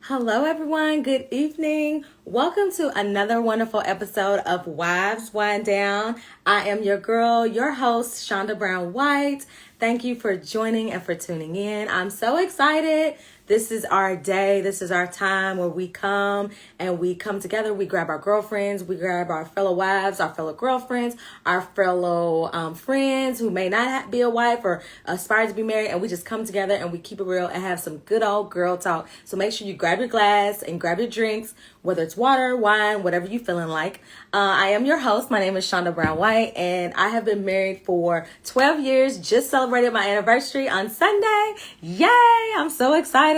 Hello, everyone. Good evening. Welcome to another wonderful episode of Wives Wind Down. I am your girl, your host, Shonda Brown White. Thank you for joining and for tuning in. I'm so excited. This is our day. This is our time where we come together. We grab our girlfriends, we grab our fellow wives, our fellow girlfriends, our fellow friends who may not be a wife or aspire to be married, and we just come together and we keep it real and have some good old girl talk. So make sure you grab your glass and grab your drinks, whether it's water, wine, whatever you're feeling like. I am your host. My name is Shonda Brown White, and I have been married for 12 years. Just celebrated my anniversary on Sunday. Yay! I'm so excited.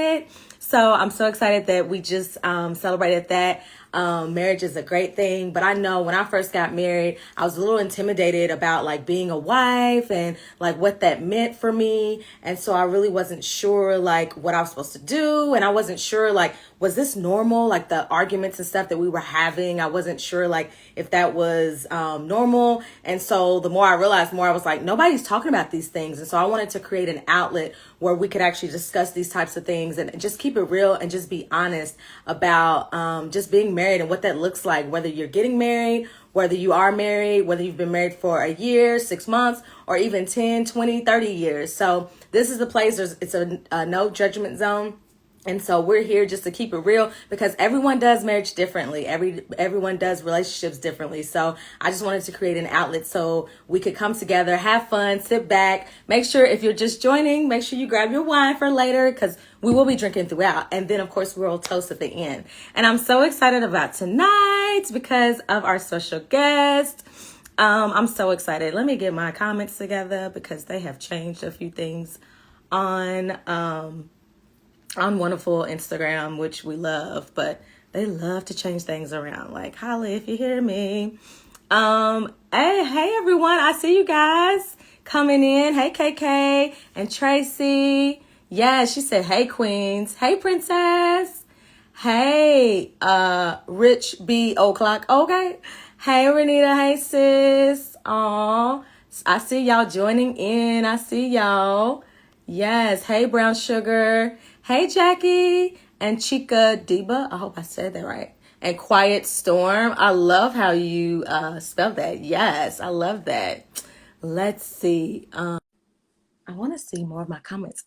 So I'm so excited that we just celebrated that. Marriage is a great thing, but I know when I first got married, I was a little intimidated about like being a wife and like what that meant for me. And so I really wasn't sure like what I was supposed to do. And I wasn't sure like, was this normal? Like the arguments and stuff that we were having, I wasn't sure like if that was normal. And so the more I realized, the more I was like, nobody's talking about these things. And so I wanted to create an outlet where we could actually discuss these types of things and just keep it real and just be honest about just being married and what that looks like, whether you're getting married, whether you are married, whether you've been married for a year, 6 months, or even 10, 20, 30 years. So this is the place. It's a no judgment zone. And so we're here just to keep it real because everyone does marriage differently. Everyone does relationships differently. So I just wanted to create an outlet so we could come together, have fun, sit back. Make sure if you're just joining, make sure you grab your wine for later because we will be drinking throughout. And then, of course, we'll toast at the end. And I'm so excited about tonight because of our special guest. I'm so excited. Let me get my comments together because they have changed a few things on wonderful Instagram, which we love, but they love to change things around. Like, holla if you hear me. Hey everyone, I see you guys coming in. Hey KK and Tracy. Yeah, she said, hey queens. Hey princess. Hey, Rich B O'Clock. Okay. Hey Renita. Hey sis. Aw, I see y'all joining in. I see y'all. Yes. Hey Brown Sugar. Hey Jackie and Chica Diba. I hope I said that right. And Quiet Storm. I love how you spelled that. Yes, I love that. Let's see. I want to see more of my comments.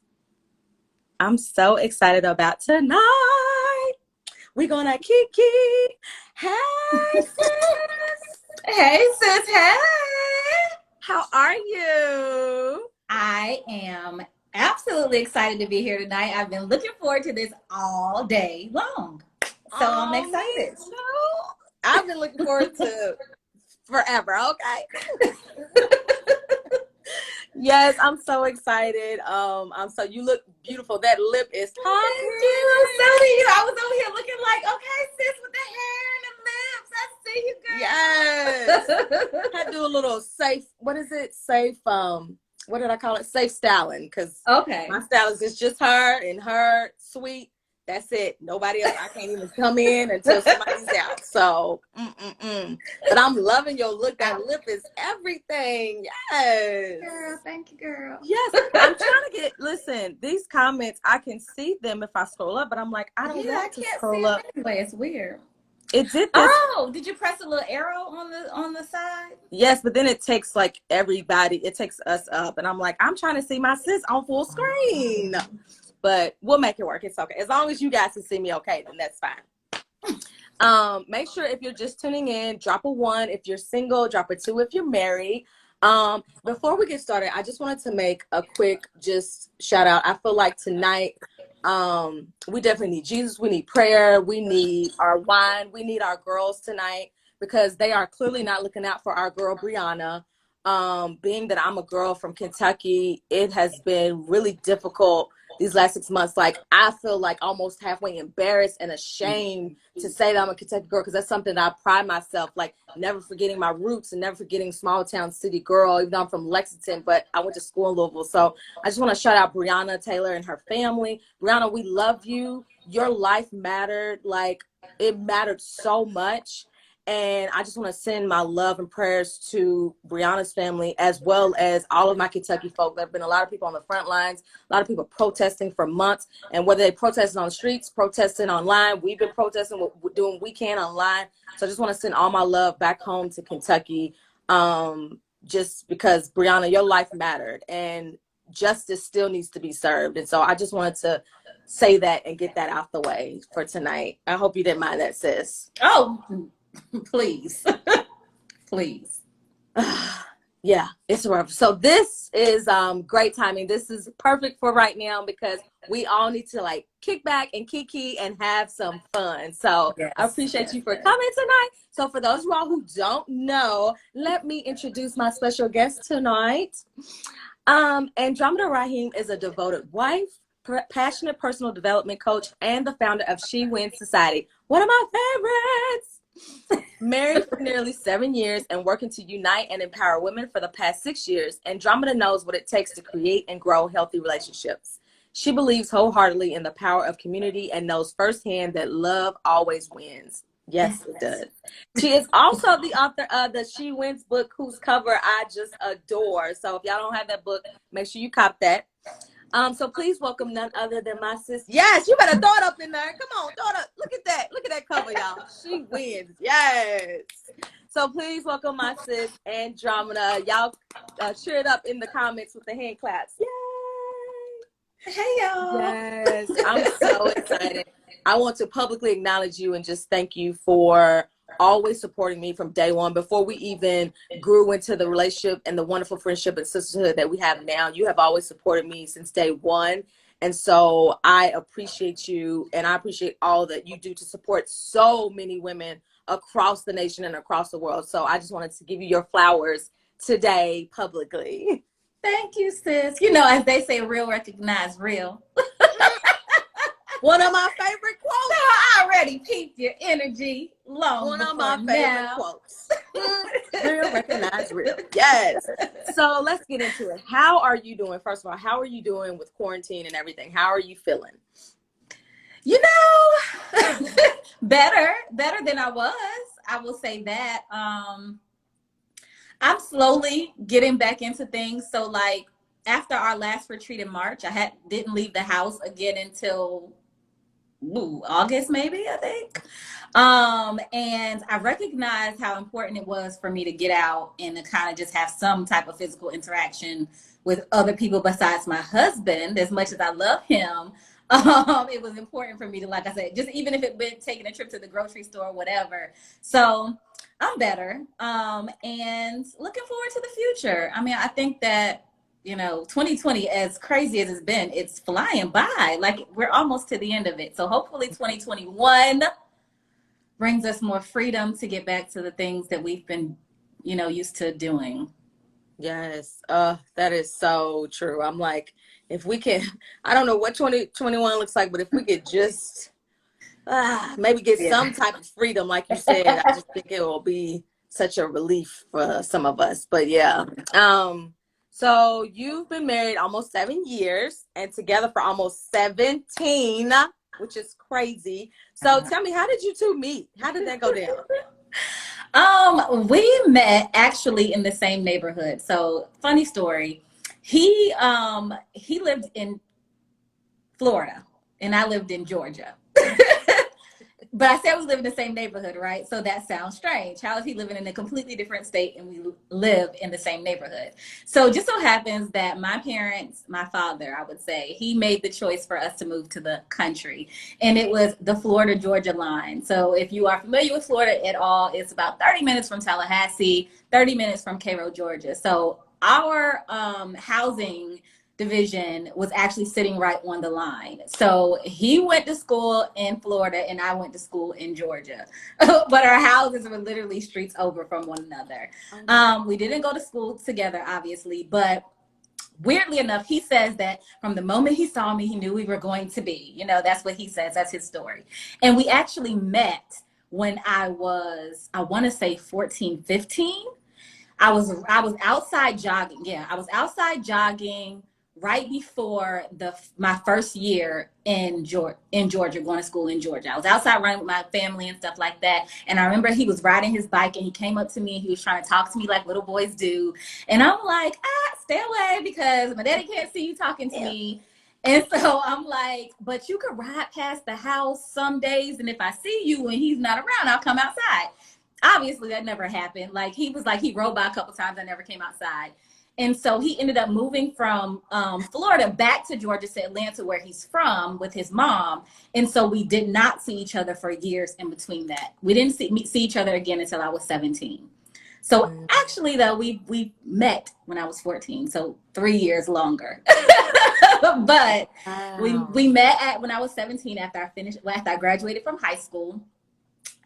I'm so excited about tonight. We're gonna kiki. Hey sis. Hey sis, hey. How are you? I am absolutely excited to be here tonight. I've been looking forward to this all day long. So I'm excited. I've been looking forward to forever, okay? Yes, I'm so excited. You look beautiful. That lip is talking. Thank you. So do you. I was over here looking like, okay, sis, with the hair and the lips. I see you, girl. Yes. I do a little safe, what is it? Safe, what did I call it? Safe styling. Because okay. my stylist is just her and her sweet. That's it. Nobody else. I can't even come in until somebody's out. So, But I'm loving your look. That lip is everything. Yes. Girl, thank you, girl. Yes. I'm trying to listen, these comments, I can see them if I scroll up, but I'm like, I don't want to scroll up. Anyway, it's weird. It did this. Oh, did you press a little arrow on the side? Yes, but then it takes like everybody. It takes us up. And I'm like, I'm trying to see my sis on full screen. But we'll make it work. It's okay. As long as you guys can see me okay, then that's fine. Make sure if you're just tuning in, drop a 1 if you're single, drop a 2 if you're married. Before we get started, I just wanted to make a quick just shout out. I feel like tonight, we definitely need Jesus. We need prayer. We need our wine. We need our girls tonight because they are clearly not looking out for our girl, Brianna. Being that I'm a girl from Kentucky, it has been really difficult these last 6 months. Like, I feel like almost halfway embarrassed and ashamed to say that I'm a Kentucky girl because that's something that I pride myself, like never forgetting my roots and never forgetting small town city girl, even though I'm from Lexington, but I went to school in Louisville. So I just want to shout out Brianna Taylor and her family. Brianna, we love you. Your life mattered. Like, it mattered so much. And I just want to send my love and prayers to 𝗪𝗲nci's family, as well as all of my Kentucky folk. There have been a lot of people on the front lines, a lot of people protesting for months. And whether they protesting on the streets, protesting online, we've been protesting, we're doing what we can online. So I just want to send all my love back home to Kentucky, just because, 𝗪𝗲nci, your life mattered. And justice still needs to be served. And so I just wanted to say that and get that out the way for tonight. I hope you didn't mind that, sis. Oh, please. Please. Yeah, it's rough. So this is great timing. This is perfect for right now because we all need to like kick back and kiki and have some fun. So Yes, I appreciate you for coming tonight. So for those of y'all who don't know, let me introduce my special guest tonight. Andromeda Raheem is a devoted wife, passionate personal development coach, and the founder of 𝗪𝗲 Society, one of my favorites. Married for nearly 7 years and working to unite and empower women for the past 6 years, Andromeda knows what it takes to create and grow healthy relationships. She believes wholeheartedly in the power of community and knows firsthand that love always wins. Yes, it does. She is also the author of the 𝗪𝗲 book, whose cover I just adore. So if y'all don't have that book, make sure you cop that. So please welcome none other than my sis. Yes, you better throw it up in there. Come on, throw it up. Look at that. Look at that cover, y'all. She wins. Yes. So please welcome my sis, Andromeda. Y'all cheer it up in the comments with the hand claps. Yay. Hey, y'all. Yes, I'm so excited. I want to publicly acknowledge you and just thank you for always supporting me from day one. Before we even grew into the relationship and the wonderful friendship and sisterhood that we have now, you have always supported me since day one. And so I appreciate you, and I appreciate all that you do to support so many women across the nation and across the world. So I just wanted to give you your flowers today publicly. Thank you, sis. You know, as they say, real recognize real. One of my favorite quotes. So I already peeped your energy long One of before my favorite now. quotes. Real, recognize real. Yes. So let's get into it. How are you doing? First of all, how are you doing with quarantine and everything? How are you feeling? You know, better than I was. I will say that. I'm slowly getting back into things. So like after our last retreat in March, I didn't leave the house again until August, maybe, I think. And I recognized how important it was for me to get out and to kind of just have some type of physical interaction with other people besides my husband. As much as I love him, it was important for me to, like I said, just even if it meant taking a trip to the grocery store or whatever. So I'm better, and looking forward to the future. I mean, I think that, you know, 2020, as crazy as it's been, it's flying by. Like, we're almost to the end of it. So hopefully 2021 brings us more freedom to get back to the things that we've been, you know, used to doing. Yes. That is so true. I'm like, if we can, I don't know what 2021 looks like, but if we could just maybe get some type of freedom, like you said, I just think it will be such a relief for some of us. But yeah. So you've been married almost 7 years and together for almost 17, which is crazy. So tell me, how did you two meet? How did that go down? We met actually in the same neighborhood. So funny story. He lived in Florida and I lived in Georgia. But I said we live in the same neighborhood, right? So that sounds strange. How is he living in a completely different state and we live in the same neighborhood? So just so happens that my parents, my father, I would say, he made the choice for us to move to the country. And it was the Florida-Georgia line. So if you are familiar with Florida at all, it's about 30 minutes from Tallahassee, 30 minutes from Cairo, Georgia. So our housing division was actually sitting right on the line. So he went to school in Florida and I went to school in Georgia. But our houses were literally streets over from one another. We didn't go to school together, obviously, but weirdly enough, he says that from the moment he saw me, he knew we were going to be. You know, that's what he says. That's his story. And we actually met when I was, I want to say 14, 15. I was outside jogging. Yeah, I was outside jogging, right before my first year in Georgia, going to school in Georgia. I was outside running with my family and stuff like that. And I remember he was riding his bike and he came up to me and he was trying to talk to me like little boys do. And I'm like, stay away because my daddy can't see you talking to me. And so I'm like, but you could ride past the house some days. And if I see you and he's not around, I'll come outside. Obviously that never happened. Like he rode by a couple times. I never came outside. And so he ended up moving from Florida back to Georgia, to Atlanta, where he's from, with his mom. And so we did not see each other for years in between that. We didn't see each other again until I was 17. So actually, though, we met when I was 14, so 3 years longer. But we met when I was 17 after I graduated from high school.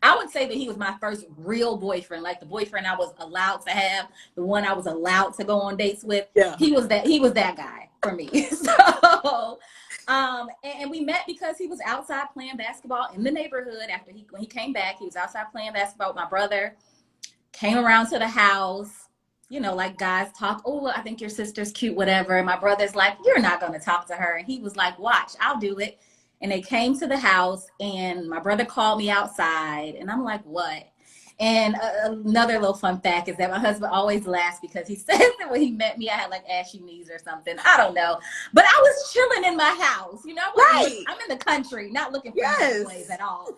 I would say that he was my first real boyfriend, like the boyfriend I was allowed to have, the one I was allowed to go on dates with. Yeah. He was that guy for me. So, and we met because he was outside playing basketball in the neighborhood. When he came back, he was outside playing basketball with my brother, came around to the house, you know, like guys talk, oh, I think your sister's cute, whatever. And my brother's like, you're not going to talk to her. And he was like, watch, I'll do it. And they came to the house and my brother called me outside and I'm like, what? And another little fun fact is that my husband always laughs because he says that when he met me, I had like ashy knees or something. I don't know. But I was chilling in my house, you know? Right. I'm in the country, not looking for boys at all.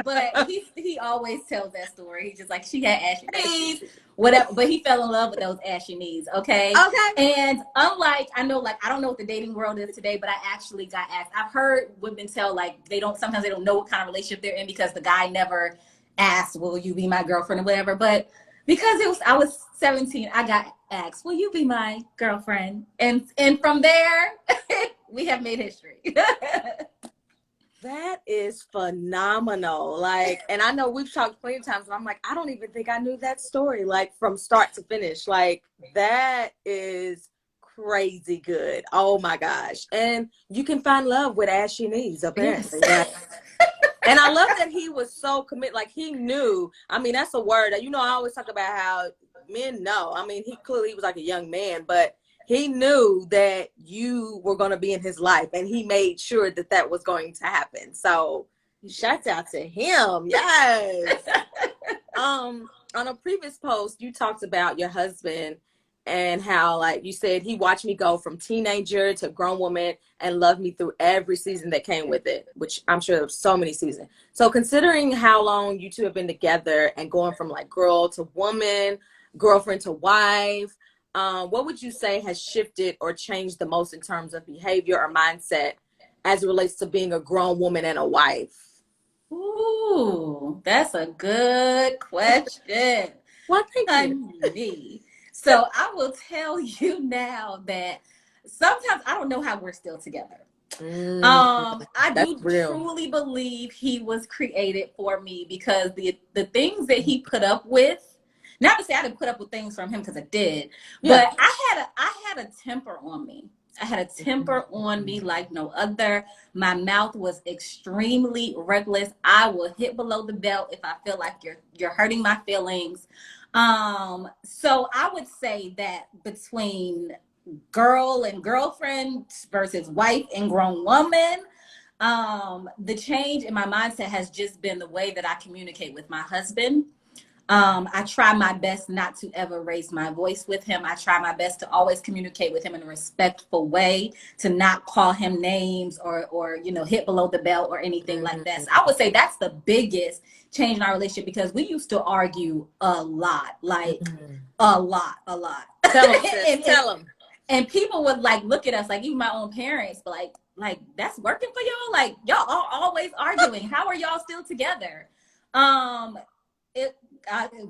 But he always tells that story. He's just like, she had ashy knees, whatever. But he fell in love with those ashy knees. Okay. And unlike, I know, like, I don't know what the dating world is today, but I actually got asked. I've heard women tell, like, sometimes they don't know what kind of relationship they're in because the guy never asked, will you be my girlfriend or whatever. But because I was 17, I got asked, will you be my girlfriend? And from there, we have made history. That is phenomenal. Like, and I know we've talked plenty of times, and I'm like, I don't even think I knew that story, like from start to finish. Like, that is crazy good. Oh my gosh. And you can find love with ashy knees, apparently. Yes. And I love that he was so committed. Like, he knew. I mean, that's a word that, you know, I always talk about how men know. I mean, he was like a young man, but he knew that you were going to be in his life, and he made sure that that was going to happen. So shouts out to him. Yes. On a previous post, you talked about your husband and how, like you said, he watched me go from teenager to grown woman and loved me through every season that came with it, which I'm sure there was so many seasons. So considering how long you two have been together and going from like girl to woman, girlfriend to wife, what would you say has shifted or changed the most in terms of behavior or mindset as it relates to being a grown woman and a wife? Ooh, that's a good question. Well, thank you. So I will tell you now that sometimes I don't know how we're still together. I do truly believe he was created for me because the things that he put up with, not to say I didn't put up with things from him because I did, but I had a temper on me. I had a temper on me like no other. My mouth was extremely reckless. I will hit below the belt if I feel like you're hurting my feelings. So I would say that between girl and girlfriend versus wife and grown woman, the change in my mindset has just been the way that I communicate with my husband. I try my best not to ever raise my voice with him. I try my best to always communicate with him in a respectful way, to not call him names or you know, hit below the belt or anything like that. So I would say that's the biggest change in our relationship because we used to argue a lot, like a lot. Tell him, sis, tell him. And people would like look at us, like even my own parents, like that's working for y'all? Like y'all are always arguing. How are y'all still together?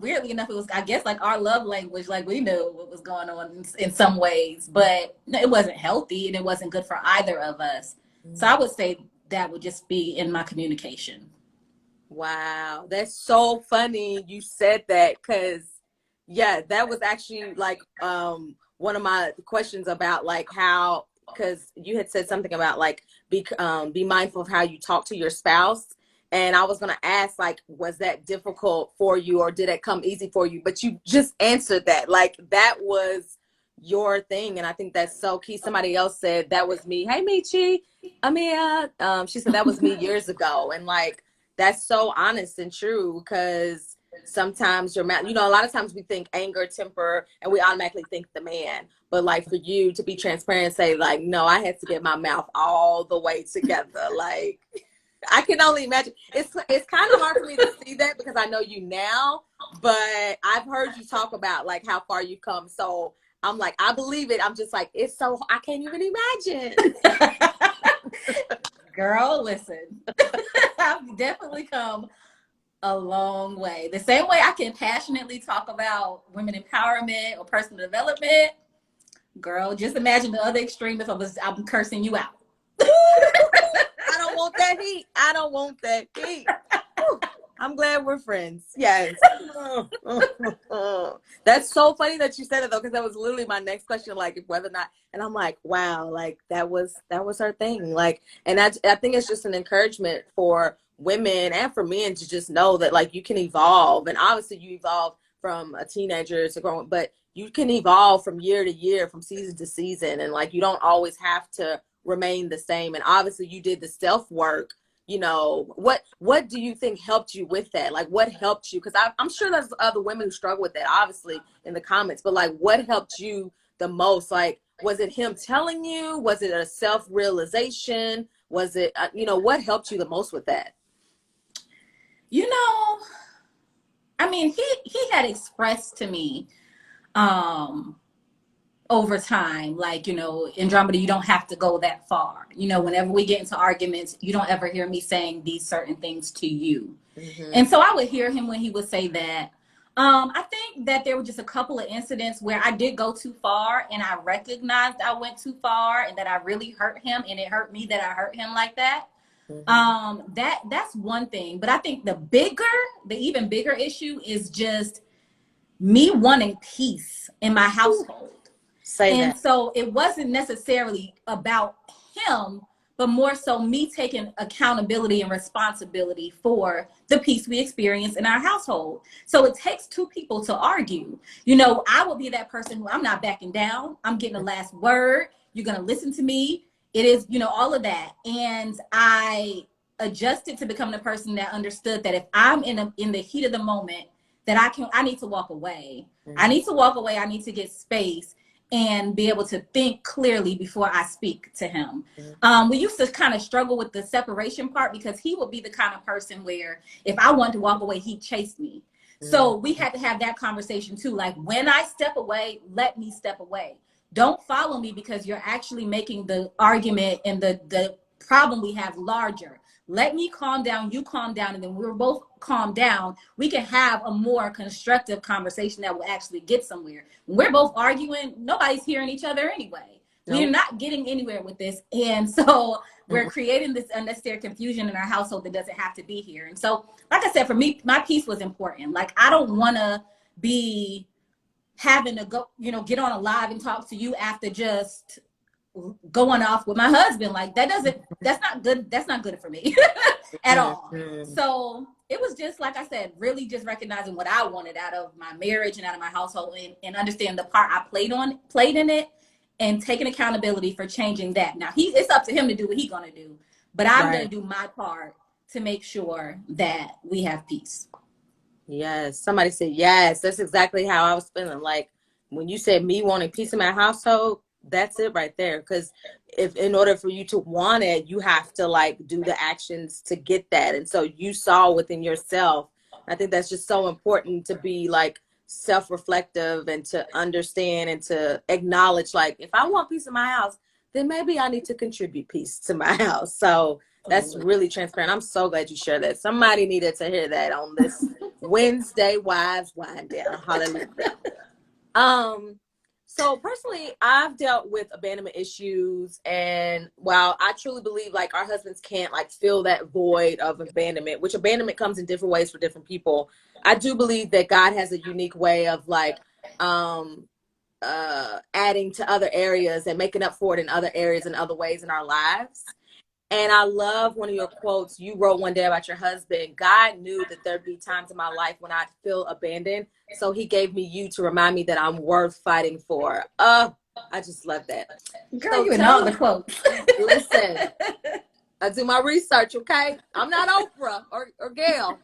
Weirdly enough, it was, I guess, like our love language. Like we knew what was going on in some ways, but it wasn't healthy and it wasn't good for either of us. So I would say that would just be in my communication. Wow, that's so funny you said that because, yeah, that was actually like one of my questions about like how, because you had said something about like be mindful of how you talk to your spouse. And I was going to ask, like, was that difficult for you or did it come easy for you? But you just answered that. Like, that was your thing. And I think that's so key. Somebody else said that was me. Hey, Michi. Amia. She said that was me years ago. And like, that's so honest and true, because sometimes your mouth, you know, a lot of times we think anger, temper, and we automatically think the man. But like, for you to be transparent and say like, no, I had to get my mouth all the way together. Like, I can only imagine. It's kind of hard for me to see that because I know you now, but I've heard you talk about like how far you've come. So I'm like, I believe it. I'm just like, it's so, I can't even imagine. Girl, listen, I've definitely come a long way. The same way I can passionately talk about women empowerment or personal development, girl, just imagine the other extreme if I'm cursing you out. I don't want that heat. I don't want that heat. I'm glad we're friends. Yes. That's so funny that you said it though, because that was literally my next question, like whether or not, and I'm like, wow, like that was her thing. Like, and I think it's just an encouragement for women and for men to just know that like you can evolve. And obviously you evolve from a teenager to growing, but you can evolve from year to year, from season to season. And like, you don't always have to remain the same. And obviously you did the self work. You know, what do you think helped you with that? Like, what helped you? Because I'm sure there's other women who struggle with that, obviously, in the comments. But like, what helped you the most? Like, was it him telling you? Was it a self-realization? Was it, you know, what helped you the most with that? You know, I mean, he had expressed to me, over time, like, you know, Andromeda, you don't have to go that far. You know, whenever we get into arguments, you don't ever hear me saying these certain things to you. Mm-hmm. And so I would hear him when he would say that. I think that there were just a couple of incidents where I did go too far and I recognized I went too far and that I really hurt him, and it hurt me that I hurt him like that. Mm-hmm. That's one thing. But I think the even bigger issue is just me wanting peace in my household. So it wasn't necessarily about him, but more so me taking accountability and responsibility for the peace we experience in our household. So it takes two people to argue. You know, I will be that person who I'm not backing down. I'm getting the last word. You're going to listen to me. It is, you know, all of that. And I adjusted to become the person that understood that if I'm in the heat of the moment, that I need to walk away. Mm-hmm. I need to walk away. I need to get space and be able to think clearly before I speak to him. Mm-hmm. We used to kind of struggle with the separation part because he would be the kind of person where if I wanted to walk away, he'd chase me. Mm-hmm. So we had to have that conversation too. Like, when I step away, let me step away. Don't follow me because you're actually making the argument and the problem we have larger. Let me calm down, you calm down, and then we're both calm down. We can have a more constructive conversation that will actually get somewhere. When we're both arguing, nobody's hearing each other anyway. Nope. We're not getting anywhere with this. And so we're creating this unnecessary confusion in our household that doesn't have to be here. And so, like I said, for me, my peace was important. Like, I don't want to be having to go, you know, get on a live and talk to you after just going off with my husband. Like, that's not good. That's not good for me at all. So it was just, like I said, really just recognizing what I wanted out of my marriage and out of my household, and understand the part I played in it, and taking accountability for changing that. Now it's up to him to do what he's going to do, but I'm going to do my part to make sure that we have peace. Yes. Somebody said, yes, that's exactly how I was feeling. Like, when you said me wanting peace in my household, that's it right there. Because if in order for you to want it, you have to like do the actions to get that. And so you saw within yourself. I think that's just so important, to be like self-reflective and to understand and to acknowledge, like, if I want peace in my house, then maybe I need to contribute peace to my house. So that's really transparent. I'm so glad you shared that. Somebody needed to hear that on this Wednesday Wives Wind Down. Hallelujah. So personally, I've dealt with abandonment issues, and while I truly believe like our husbands can't like fill that void of abandonment, which abandonment comes in different ways for different people, I do believe that God has a unique way of like adding to other areas and making up for it in other areas and other ways in our lives. And I love one of your quotes. You wrote one day about your husband. God knew that there'd be times in my life when I'd feel abandoned. So he gave me you to remind me that I'm worth fighting for. I just love that. Girl, So you and all tell the me, quotes. listen, I do my research, okay? I'm not Oprah or Gail,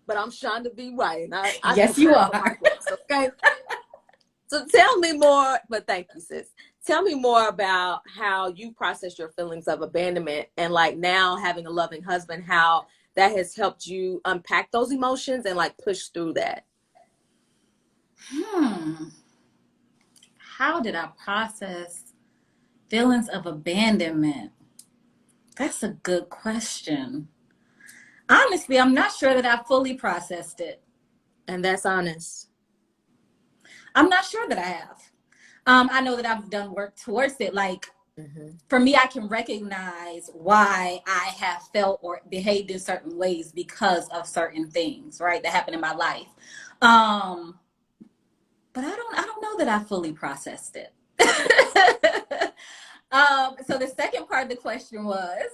but I'm Shonda B. White, and I Yes, you prepare for my are. quotes, okay? So tell me more, but thank you, sis. Tell me more about how you process your feelings of abandonment and like now having a loving husband, how that has helped you unpack those emotions and like push through that. How did I process feelings of abandonment? That's a good question. Honestly, I'm not sure that I fully processed it. And that's honest. I'm not sure that I have. I know that I've done work towards it. Like, Mm-hmm. for me, I can recognize why I have felt or behaved in certain ways because of certain things, right, that happened in my life. But I don't know that I fully processed it. So the second part of the question was,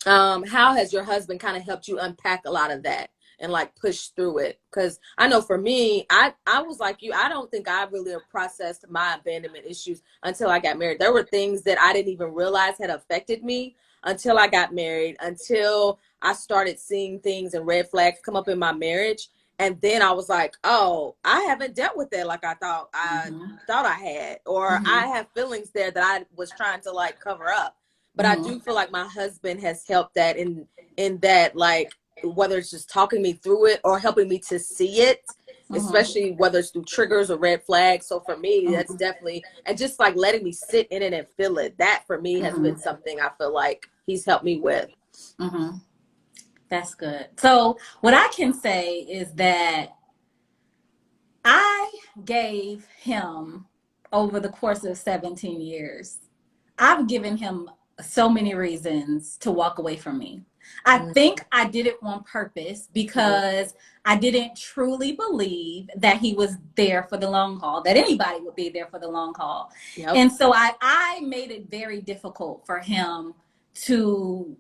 How has your husband kind of helped you unpack a lot of that and like push through it? Because I know for me, I was like you. I don't think I really processed my abandonment issues until I got married. There were things that I didn't even realize had affected me until I got married, until I started seeing things and red flags come up in my marriage. And then I was like, oh, I haven't dealt with that like I thought I had, or I mm-hmm, have feelings there that I was trying to like cover up. But I mm-hmm, do feel like my husband has helped that in that, like, whether it's just talking me through it or helping me to see it, mm-hmm, especially whether it's through triggers or red flags. So for me, that's mm-hmm, definitely, and just like letting me sit in it and feel it. That for me has mm-hmm, been something I feel like he's helped me with. mm-hmm. That's good. So what I can say is that I gave him, over the course of 17 years, I've given him so many reasons to walk away from me. I think I did it on purpose Mm-hmm. because I didn't truly believe that he was there for the long haul, that anybody would be there for the long haul. Yep. And so I made it very difficult for him to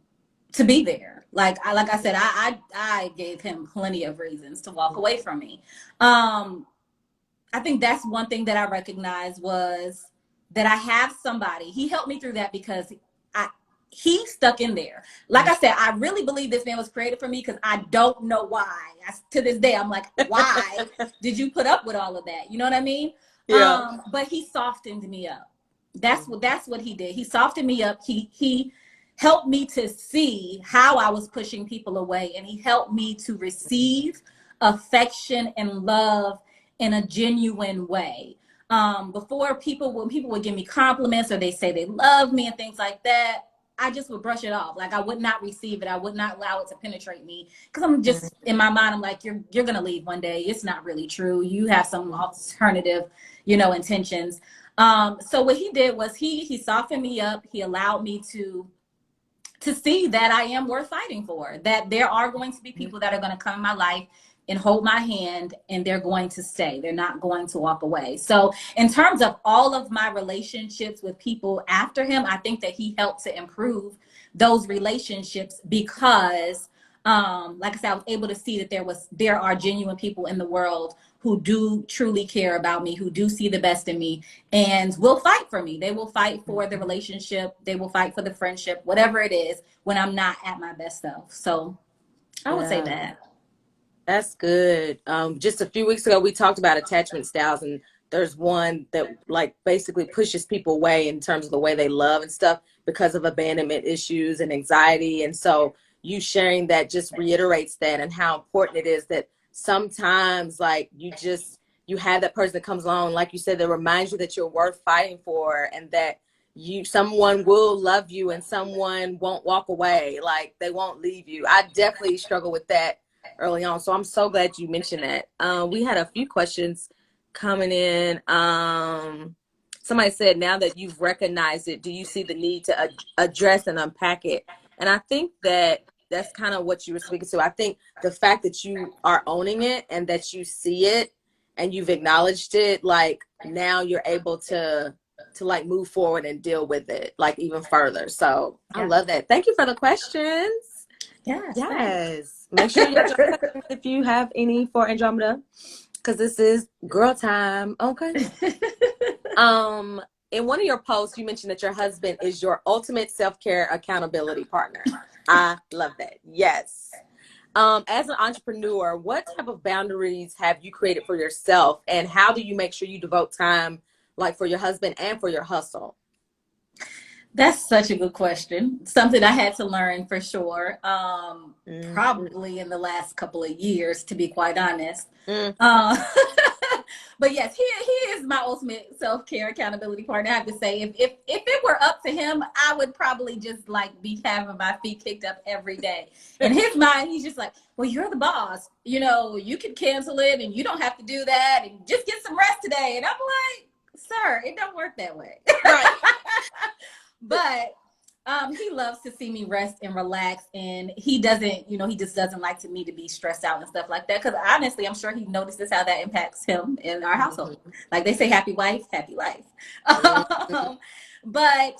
be there. Like I said, I gave him plenty of reasons to walk away from me. I think that's one thing that I recognized, was that I have somebody. He helped me through that because I he stuck in there. Like I said, I really believe this man was created for me because I don't know why. To this day, I'm like, why did you put up with all of that? You know what I mean? Yeah. But he softened me up. That's what he did. He softened me up. He helped me to see how I was pushing people away, and he helped me to receive affection and love in a genuine way. Before, when people would give me compliments or they say they love me and things like that, I just would brush it off. Like, I would not receive it. I would not allow it to penetrate me, because I'm just, in my mind, I'm like, you're gonna leave one day. It's not really true. You have some alternative, intentions. So what he did was he softened me up. He allowed me to see that I am worth fighting for, that there are going to be people that are going to come in my life and hold my hand, and they're going to stay. They're not going to walk away. So in terms of all of my relationships with people after him, I think that he helped to improve those relationships because, like I said, I was able to see that there are genuine people in the world who do truly care about me, who do see the best in me, and will fight for me. They will fight for the relationship. They will fight for the friendship, whatever it is, when I'm not at my best self. So I would say Yeah. that. That's good. Just a few weeks ago, we talked about attachment styles, and there's one that like basically pushes people away in terms of the way they love and stuff because of abandonment issues and anxiety. And so you sharing that just reiterates that and how important it is that sometimes like you have that person that comes along, like you said, that reminds you that you're worth fighting for and that someone will love you and someone won't walk away, like they won't leave you. I definitely struggle with that early on. So I'm so glad you mentioned that. We had a few questions coming in. Somebody said, now that you've recognized it, do you see the need to address and unpack it? And I think that that's kind of what you were speaking to. I think the fact that you are owning it and that you see it and you've acknowledged it, like now you're able to like move forward and deal with it like even further. So I Yeah. love that. Thank you for the questions. Yes. Yes. Make sure you join us if you have any for Andromeda, because this is girl time. Okay. In one of your posts, you mentioned that your husband is your ultimate self-care accountability partner. I love that. Yes. As an entrepreneur, what type of boundaries have you created for yourself, and how do you make sure you devote time like for your husband and for your hustle? That's such a good question. Something I had to learn for sure. Probably in the last couple of years, to be quite honest. Uh, but yes, he is my ultimate self-care accountability partner. I have to say, if it were up to him, I would probably just like be having my feet kicked up every day. In his mind, he's just like, well, you're the boss. You know, you can cancel it and you don't have to do that and just get some rest today. And I'm like, sir, it don't work that way. Right. But he loves to see me rest and relax, and he doesn't, he just doesn't like me to be stressed out and stuff like that. Because honestly, I'm sure he notices how that impacts him in our household. Like they say, happy wife, happy life. But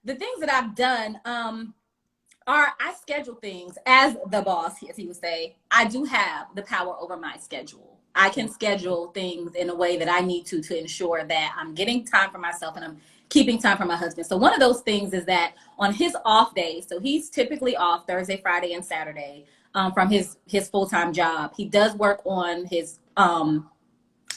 the things that I've done are I schedule things as the boss, as he would say. I do have the power over my schedule. I can schedule things in a way that I need to ensure that I'm getting time for myself and I'm keeping time for my husband. So one of those things is that on his off days, so he's typically off Thursday, Friday, and Saturday from his full-time job. He does work on his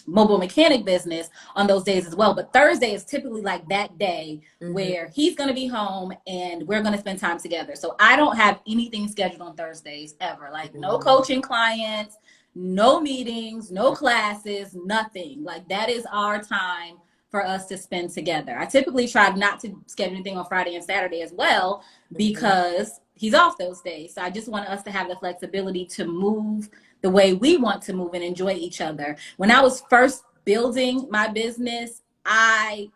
mobile mechanic business on those days as well. But Thursday is typically like that day where he's going to be home and we're going to spend time together. So I don't have anything scheduled on Thursdays ever. Like no coaching clients, no meetings, no classes, nothing. Like that is our time for us to spend together. I typically try not to schedule anything on Friday and Saturday as well because he's off those days. So I just want us to have the flexibility to move the way we want to move and enjoy each other. When I was first building my business, I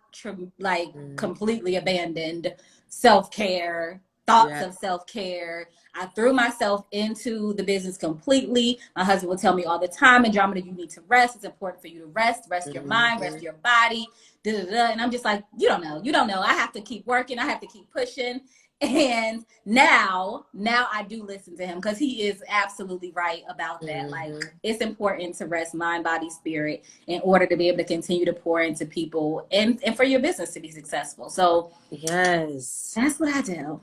completely abandoned self-care, thoughts of self-care. I threw myself into the business completely. My husband would tell me all the time, Andromeda, you need to rest. It's important for you to rest your mind, rest your body. And I'm just like, you don't know. I have to keep working. I have to keep pushing. And now I do listen to him because he is absolutely right about that. Like it's important to rest mind, body, spirit in order to be able to continue to pour into people and for your business to be successful. So yes, that's what I do.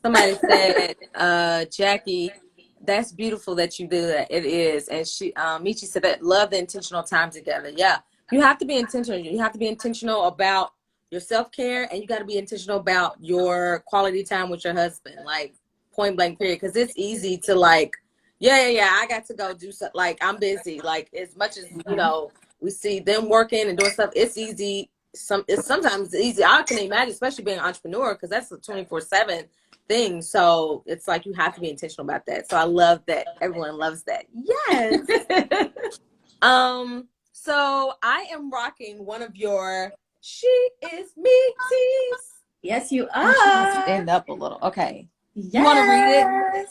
Somebody said, Jackie, that's beautiful that you do that. It is. And she, Michi said that love the intentional time together. Yeah. You have to be intentional. You have to be intentional about your self-care, and you got to be intentional about your quality time with your husband, like point blank period. Because it's easy to like, I got to go do something. Like I'm busy. Like as much as, we see them working and doing stuff, it's easy. It's sometimes easy. I can imagine, especially being an entrepreneur, because that's a 24/7 thing. So it's like you have to be intentional about that. So I love that everyone loves that. Yes. So I am rocking one of your She Is Me tees. Yes, you are. Stand up a little. Okay. Yes. You want to read it?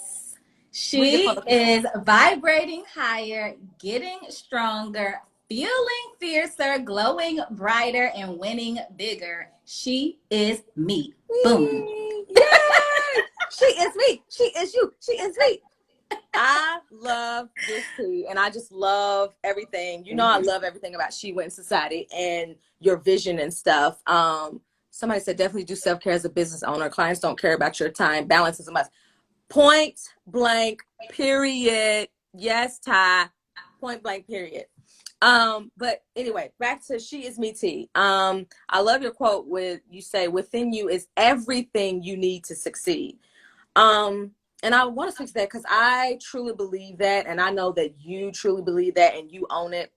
She is vibrating higher, getting stronger, feeling fiercer, glowing brighter, and winning bigger. She is me. Boom. Yay! She is me. She is you. She is me. I love this too, and I just love everything. I love everything about She Went Society and your vision and stuff. Somebody said definitely do self-care as a business owner. Clients don't care about your time. Balance is a must. Point blank, period. Yes, Ty. Point blank, period. But anyway, back to She Is Me tea. I love your quote with you say, within you is everything you need to succeed. And I want to speak to that because I truly believe that, and I know that you truly believe that and you own it.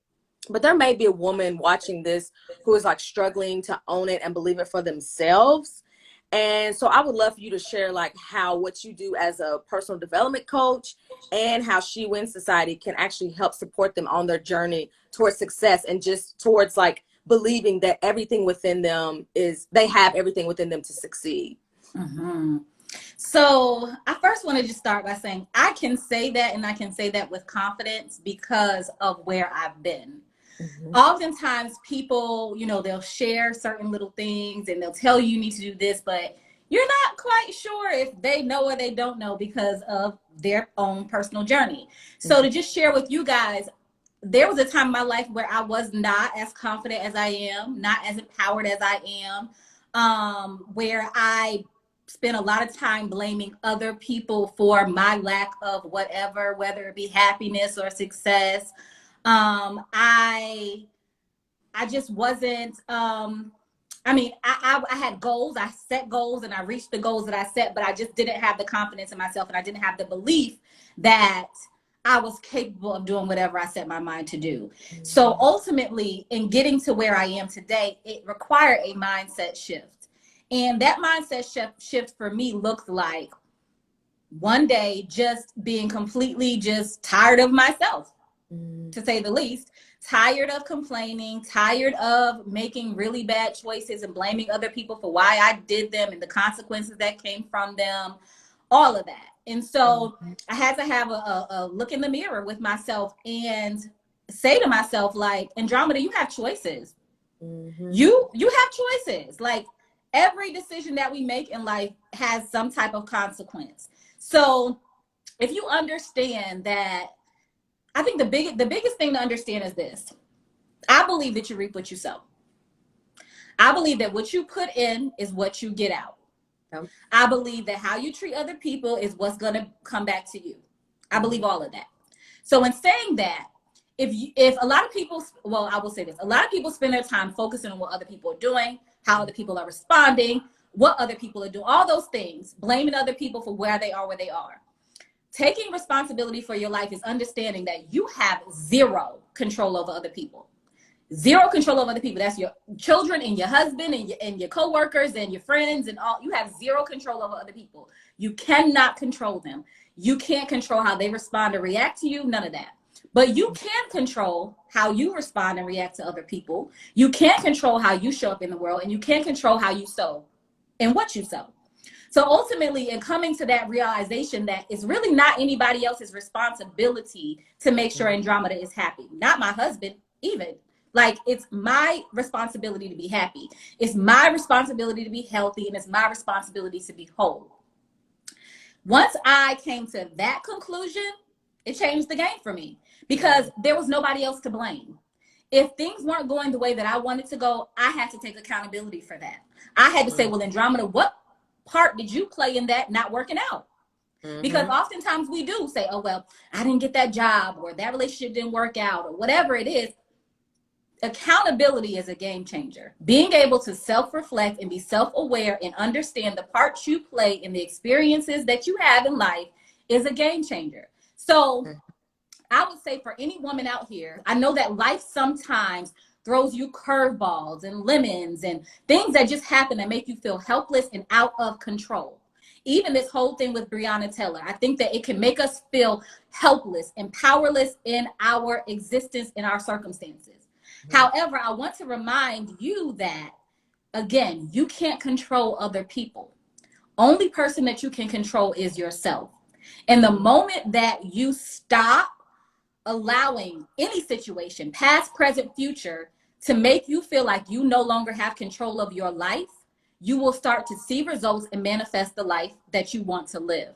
But there may be a woman watching this who is like struggling to own it and believe it for themselves. And so I would love for you to share like what you do as a personal development coach and how She Wins Society can actually help support them on their journey towards success and just towards like believing that everything within them they have everything within them to succeed. So I first want to just start by saying I can say that, and I can say that with confidence because of where I've been. Mm-hmm. Oftentimes people, you know, they'll share certain little things and they'll tell you need to do this, but you're not quite sure if they know or they don't know because of their own personal journey. So to just share with you guys, there was a time in my life where I was not as confident as I am, not as empowered as I am, where I spent a lot of time blaming other people for my lack of whatever, whether it be happiness or success. I just wasn't, I mean, I had goals, I set goals and I reached the goals that I set, but I just didn't have the confidence in myself and I didn't have the belief that I was capable of doing whatever I set my mind to do. Mm-hmm. So ultimately, in getting to where I am today, it required a mindset shift. And that mindset shift for me looked like one day just being completely just tired of myself, to say the least, tired of complaining, tired of making really bad choices and blaming other people for why I did them and the consequences that came from them, all of that. And so I had to have a look in the mirror with myself and say to myself, like, Andromeda, you have choices. Mm-hmm. You have choices. Like, every decision that we make in life has some type of consequence. So if you understand that, I think the biggest thing to understand is this. I believe that you reap what you sow. I believe that what you put in is what you get out. Yep. I believe that how you treat other people is what's going to come back to you. I believe all of that. So in saying that, if a lot of people, well, I will say this, a lot of people spend their time focusing on what other people are doing, how other people are responding, what other people are doing, all those things, blaming other people for where they are. Taking responsibility for your life is understanding that you have zero control over other people. Zero control over other people. That's your children and your husband and your coworkers and your friends and all. You have zero control over other people. You cannot control them. You can't control how they respond or react to you. None of that. But you can control how you respond and react to other people. You can't control how you show up in the world, and you can't control how you sow and what you sow. So ultimately, in coming to that realization that it's really not anybody else's responsibility to make sure Andromeda is happy, not my husband even. Like, it's my responsibility to be happy. It's my responsibility to be healthy, and it's my responsibility to be whole. Once I came to that conclusion, it changed the game for me because there was nobody else to blame. If things weren't going the way that I wanted to go, I had to take accountability for that. I had to say, well, Andromeda, what part did you play in that not working out? Mm-hmm. Because oftentimes we do say, oh, well, I didn't get that job, or that relationship didn't work out, or whatever it is. Accountability is a game changer. Being able to self-reflect and be self-aware and understand the part you play in the experiences that you have in life is a game changer. So I would say for any woman out here, I know that life sometimes throws you curveballs and lemons and things that just happen that make you feel helpless and out of control. Even this whole thing with Breonna Taylor, I think that it can make us feel helpless and powerless in our existence, in our circumstances. Mm-hmm. However, I want to remind you that, again, you can't control other people. Only person that you can control is yourself. And the moment that you stop allowing any situation, past, present, future, to make you feel like you no longer have control of your life, you will start to see results and manifest the life that you want to live.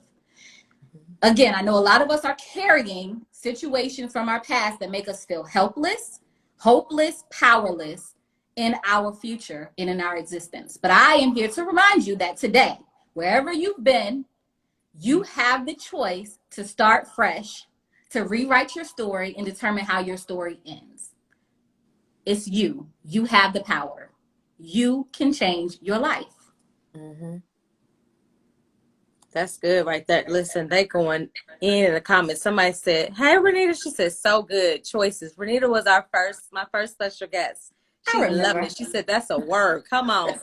Again, I know a lot of us are carrying situations from our past that make us feel helpless, hopeless, powerless in our future and in our existence. But I am here to remind you that today, wherever you've been, you have the choice to start fresh, to rewrite your story and determine how your story ends. It's you. You have the power. You can change your life. Mm-hmm. That's good right there. Listen, they going in the comments. Somebody said, hey, Renita. She said, so good. Choices. Renita was my first special guest. She loved it. She said, that's a word. Come on.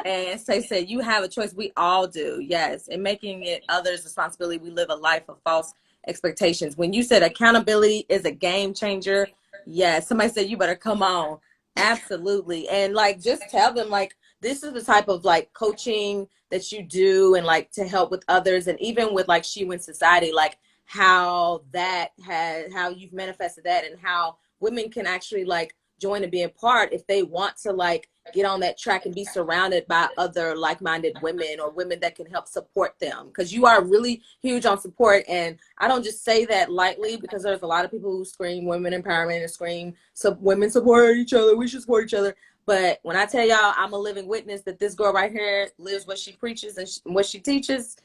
And so said, you have a choice. We all do. Yes. And making it others' responsibility. We live a life of false expectations. When you said accountability is a game changer, yes. Somebody said, you better come on. Absolutely. And like, just tell them, like, this is the type of like coaching that you do, and like to help with others, and even with like 𝗔𝗯ance society, like how you've manifested that, and how women can actually like join and be a part if they want to like get on that track and be surrounded by other like-minded women or women that can help support them, because you are really huge on support. And I don't just say that lightly, because there's a lot of people who scream women empowerment and scream women support each other, we should support each other. But when I tell y'all I'm a living witness that this girl right here lives what she preaches and what she teaches,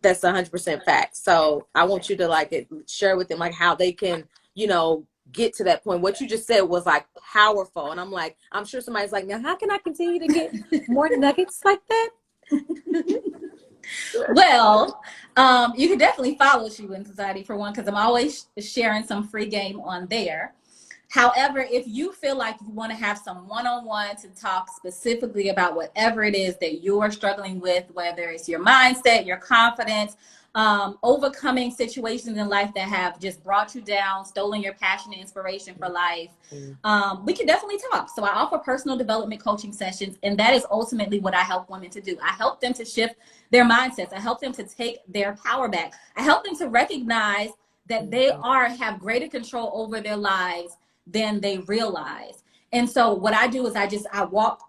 that's 100% fact. So I want you to like share with them like how they can, you know, get to that point. What you just said was like powerful. And I'm like, I'm sure somebody's like, now how can I continue to get more nuggets like that? Well, you can definitely follow She Wins Society for one, because I'm always sharing some free game on there. However, if you feel like you want to have some one-on-one to talk specifically about whatever it is that you're struggling with, whether it's your mindset, your confidence, overcoming situations in life that have just brought you down, stolen your passion and inspiration for life, we can definitely talk. So I offer personal development coaching sessions, and that is ultimately what I help women to do. I help them to shift their mindsets. I help them to take their power back. I help them to recognize that they have greater control over their lives than they realize. And so what I do is I walk,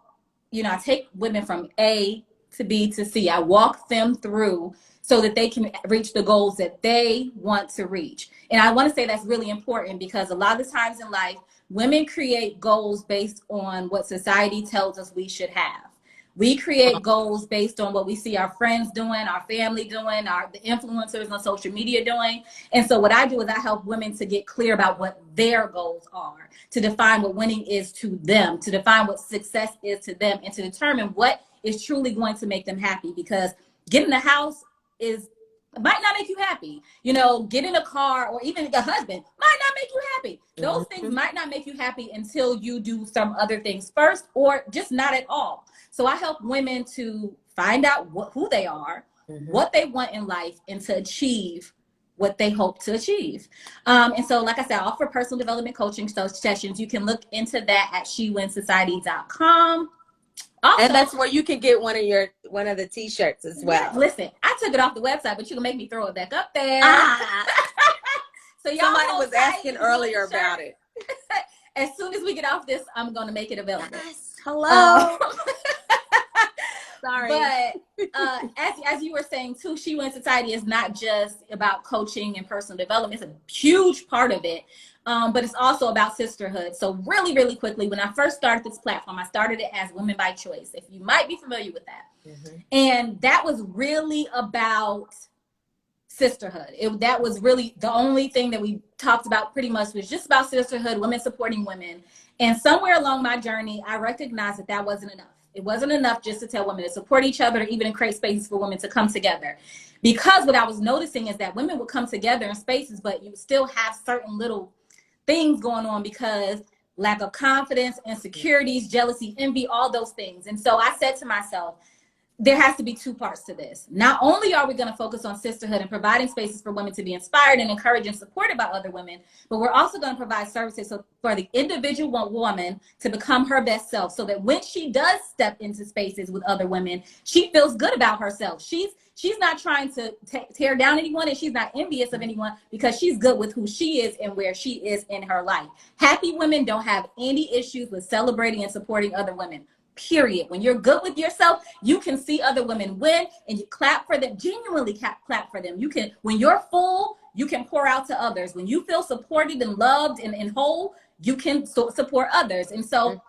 you know, I take women from A to B to C. I walk them through so that they can reach the goals that they want to reach. And I want to say that's really important, because a lot of times in life, women create goals based on what society tells us we should have. We create goals based on what we see our friends doing, our family doing, the influencers on social media doing. And so what I do is I help women to get clear about what their goals are, to define what winning is to them, to define what success is to them, and to determine what is truly going to make them happy. Because getting a house might not make you happy. You know, getting a car or even a husband might not make you happy. Those things might not make you happy until you do some other things first, or just not at all. So I help women to find out who they are, what they want in life, and to achieve what they hope to achieve. And so, like I said, I offer personal development coaching sessions. You can look into that at chillllleeee.com. Also, and that's where you can get one of the t-shirts as well. Listen, I took it off the website, but you can make me throw it back up there. So y'all, somebody was asking earlier about it. As soon as we get off this, I'm going to make it available. Yes. Hello. Sorry. But as you were saying too, She Wins Society is not just about coaching and personal development. It's a huge part of it. But it's also about sisterhood. So really, really quickly, when I first started this platform, I started it as Women by Choice, if you might be familiar with that. And that was really about sisterhood. That was really the only thing that we talked about, pretty much was just about sisterhood, women supporting women. And somewhere along my journey, I recognized that wasn't enough. It wasn't enough just to tell women to support each other, or even create spaces for women to come together. Because what I was noticing is that women would come together in spaces, but you still have certain little things going on, because lack of confidence, insecurities, jealousy, envy, all those things. And so I said to myself, there has to be two parts to this. Not only are we going to focus on sisterhood and providing spaces for women to be inspired and encouraged and supported by other women, but we're also going to provide services for the individual woman to become her best self, so that when she does step into spaces with other women, she feels good about herself. She's not trying to tear down anyone, and she's not envious of anyone, because she's good with who she is and where she is in her life. Happy women don't have any issues with celebrating and supporting other women. Period. When you're good with yourself, you can see other women win and you clap for them, genuinely clap for them. You can, when you're full, you can pour out to others. When you feel supported and loved and whole, you can support others. And so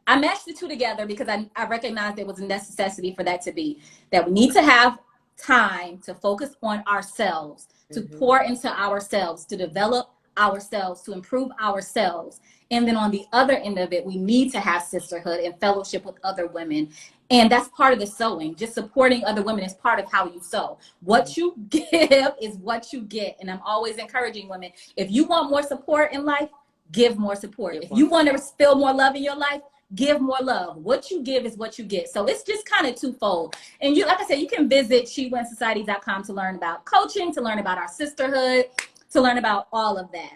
I meshed the two together, because I recognized there was a necessity for that to be, that we need to have time to focus on ourselves, to pour into ourselves, to develop ourselves, to improve ourselves. And then on the other end of it, we need to have sisterhood and fellowship with other women. And that's part of the sewing. Just supporting other women is part of how you sew. What you give is what you get. And I'm always encouraging women, if you want more support in life, give more support. If you want to feel more love in your life, give more love. What you give is what you get. So it's just kind of twofold. And you, like I said, you can visit chillllleeee.com to learn about coaching, to learn about our sisterhood, to learn about all of that.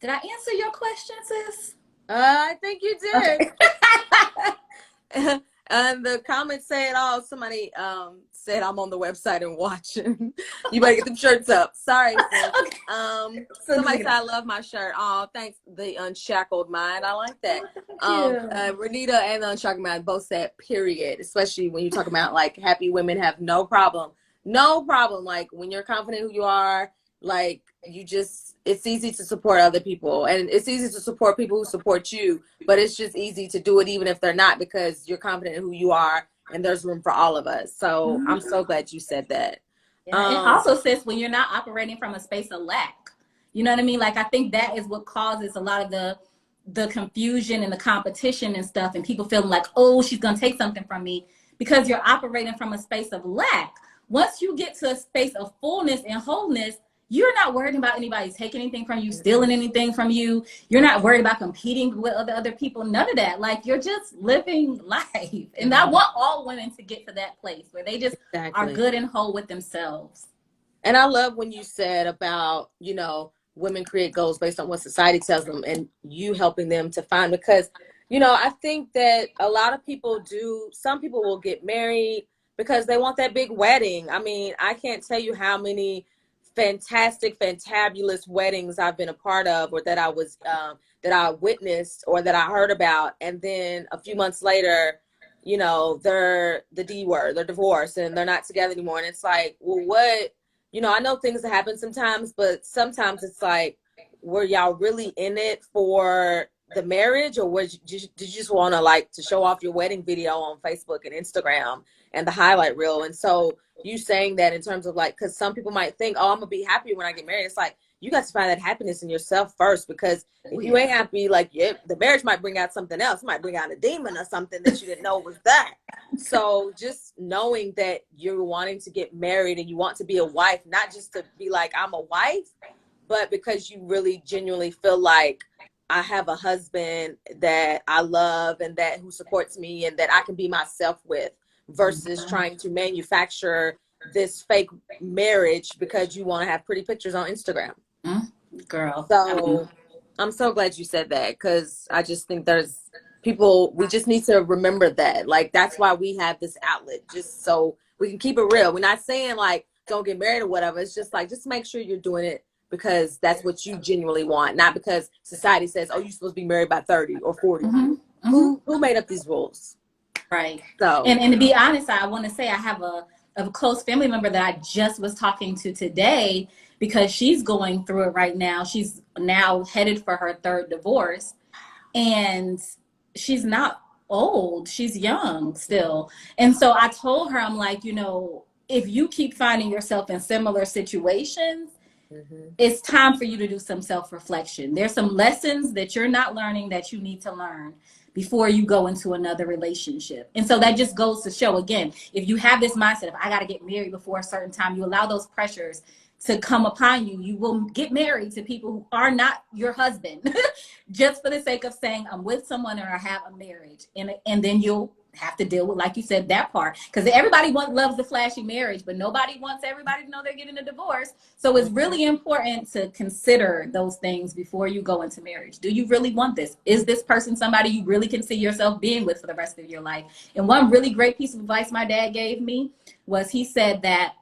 Did I answer your question, sis? I think you did. Okay. And the comments say it all. Somebody said I'm on the website and watching. You better get them shirts up. Sorry, sis. Somebody said I love my shirt. Oh, thanks. The Unshackled Mind. I like that. Renita and the Unshackled Mind both said period, especially when you talk about like happy women have no problem. No problem. Like when you're confident who you are, like you just, it's easy to support other people, and it's easy to support people who support you, but it's just easy to do it even if they're not, because you're confident in who you are and there's room for all of us. So I'm so glad you said that. Yeah, it also says when you're not operating from a space of lack, you know what I mean? Like I think that is what causes a lot of the confusion and the competition and stuff, and people feeling like, oh, she's gonna take something from me, because you're operating from a space of lack. Once you get to a space of fullness and wholeness, you're not worried about anybody taking anything from you, stealing anything from you. You're not worried about competing with other people. None of that. Like you're just living life. And I want all women to get to that place where they just are good and whole with themselves. And I love when you said about, you know, women create goals based on what society tells them, and you helping them to find, because, you know, I think that a lot of people do, some people will get married because they want that big wedding. I mean, I can't tell you how many fantastic, fantabulous weddings I've been a part of, or that I was, that I witnessed or that I heard about. And then a few months later, you know, they're the D word, they're divorced and they're not together anymore. And it's like, well, what, you know, I know things that happen sometimes, but sometimes it's like, were y'all really in it for the marriage, or did you just want to like to show off your wedding video on Facebook and Instagram and the highlight reel? And so you saying that in terms of like, because some people might think, oh, I'm gonna be happy when I get married. It's like, you got to find that happiness in yourself first, because if you ain't happy, like the marriage might bring out something else. It might bring out a demon or something that you didn't know was there. So just knowing that you're wanting to get married and you want to be a wife, not just to be like, I'm a wife, but because you really genuinely feel like I have a husband that I love and that who supports me and that I can be myself with, versus trying to manufacture this fake marriage because you want to have pretty pictures on Instagram. Girl. So I'm so glad you said that, because I just think there's people, we just need to remember that. Like, that's why we have this outlet, just so we can keep it real. We're not saying like, don't get married or whatever. It's just like, just make sure you're doing it because that's what you genuinely want, not because society says, oh, you're supposed to be married by 30 or 40. Who made up these rules? Right. So, and to be honest, I want to say I have a close family member that I just was talking to today, because she's going through it right now. She's now headed for her third divorce, and she's not old. She's young still. And so I told her, I'm like, you know, if you keep finding yourself in similar situations, it's time for you to do some self-reflection. There's some lessons that you're not learning that you need to learn before you go into another relationship. And so that just goes to show, again, if you have this mindset of I got to get married before a certain time, you allow those pressures to come upon you, you will get married to people who are not your husband just for the sake of saying I'm with someone or I have a marriage. And then you'll have to deal with, like you said, that part, because everybody loves the flashy marriage, but nobody wants everybody to know they're getting a divorce. So it's really important to consider those things before you go into marriage. Do you really want this? Is this person somebody you really can see yourself being with for the rest of your life? And one really great piece of advice my dad gave me was, he said that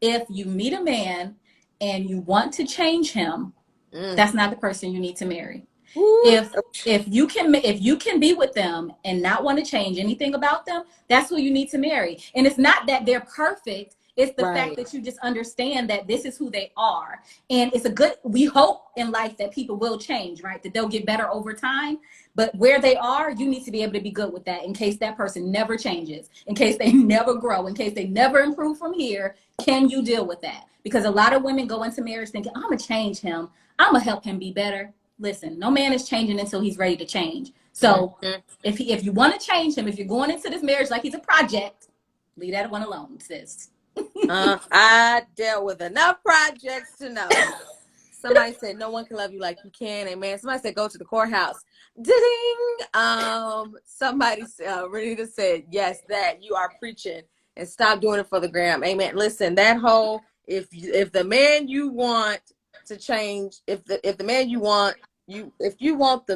if you meet a man and you want to change him, that's not the person you need to marry. If you can be with them and not want to change anything about them, that's who you need to marry. And it's not that they're perfect. It's the fact that you just understand that this is who they are. And it's we hope in life that people will change, right? That they'll get better over time. But where they are, you need to be able to be good with that in case that person never changes, in case they never grow, in case they never improve from here. Can you deal with that? Because a lot of women go into marriage thinking, I'm going to change him. I'm going to help him be better. Listen, no man is changing until he's ready to change. So if you want to change him, if you're going into this marriage like he's a project, leave that one alone, sis. I dealt with enough projects to know. Somebody said no one can love you like you can. Amen. Somebody said go to the courthouse. Ding. Somebody Renita said yes, that you are preaching, and stop doing it for the gram. Amen. Listen, that whole if the man you want to change, if the man you want, if you want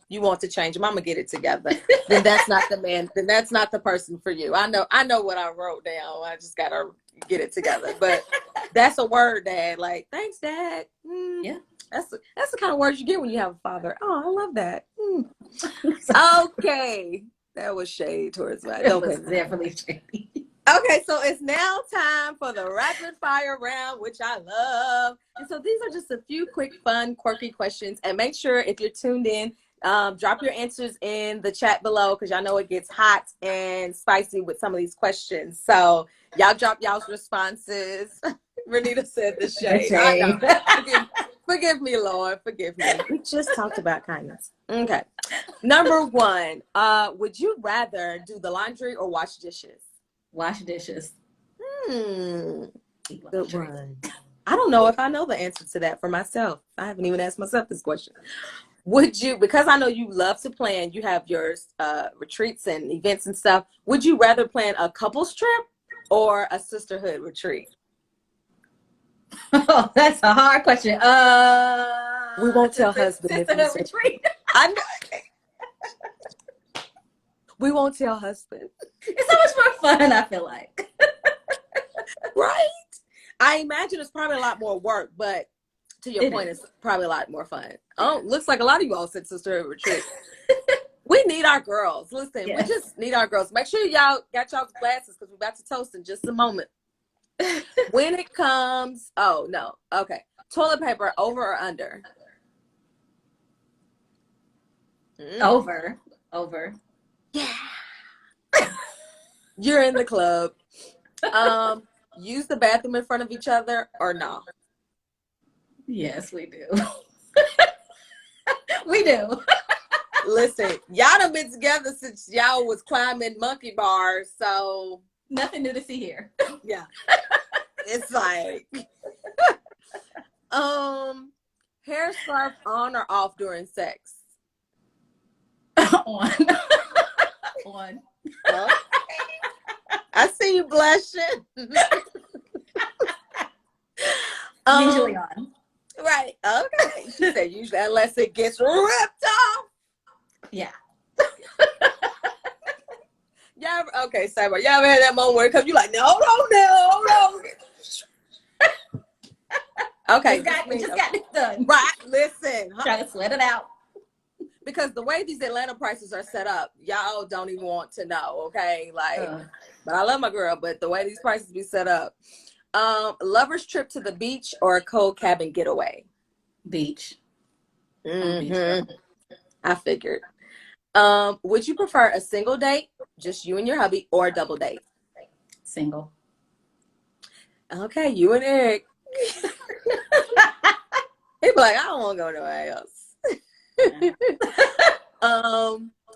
you want to change him, I'm gonna get it together. Then that's not the man. Then that's not the person for you. I know what I wrote down. I just gotta get it together. But that's a word, Dad. Like, thanks, Dad. Yeah. That's the kind of words you get when you have a father. Oh, I love that. Okay. That was shade towards my. It was definitely shady. Okay, so it's now time for the rapid fire round, which I love. And so these are just a few quick, fun, quirky questions. And make sure if you're tuned in, drop your answers in the chat below, because y'all know it gets hot and spicy with some of these questions. So y'all drop y'all's responses. Renita said the shade. I know. Forgive me, Lord. Forgive me. We just talked about kindness. Okay. Number 1, would you rather do the laundry or wash dishes? Wash dishes. Good one. I don't know if I know the answer to that for myself. I haven't even asked myself this question. Would you, because I know you love to plan, you have your retreats and events and stuff, would you rather plan a couples trip or a sisterhood retreat? Oh, that's a hard question. We won't tell husband if you retreat. I know. We won't tell husband. It's so much more fun, I feel like. Right? I imagine it's probably a lot more work, but to your point, it's probably a lot more fun. Oh, looks like a lot of you all said sisterhood retreat. We need our girls. Listen, we just need our girls. Make sure y'all got y'all's glasses, because we're about to toast in just a moment. When it comes, oh no, okay. Toilet paper, over or under? Over. Yeah. You're in the club. Use the bathroom in front of each other or no? Yes, we do. We do. Listen, y'all done been together since y'all was climbing monkey bars, so nothing new to see here. Yeah. It's like hair scarf on or off during sex? On. On. Okay. I see you blushing. Usually on. Right. Okay. She said usually, unless it gets ripped off. Yeah. Y'all okay, Cyber. Y'all ever had that moment where it comes, you like, no. Okay. Just got this done. Right. Listen. Try to sweat it out. Because the way these Atlanta prices are set up, y'all don't even want to know, okay? Like, but I love my girl, but the way these prices be set up. Lover's trip to the beach or a cold cabin getaway? Beach. Mm-hmm. I figured. Would you prefer a single date, just you and your hubby, or a double date? Single. Okay, you and Eric. He'd be like, I don't want to go nowhere else.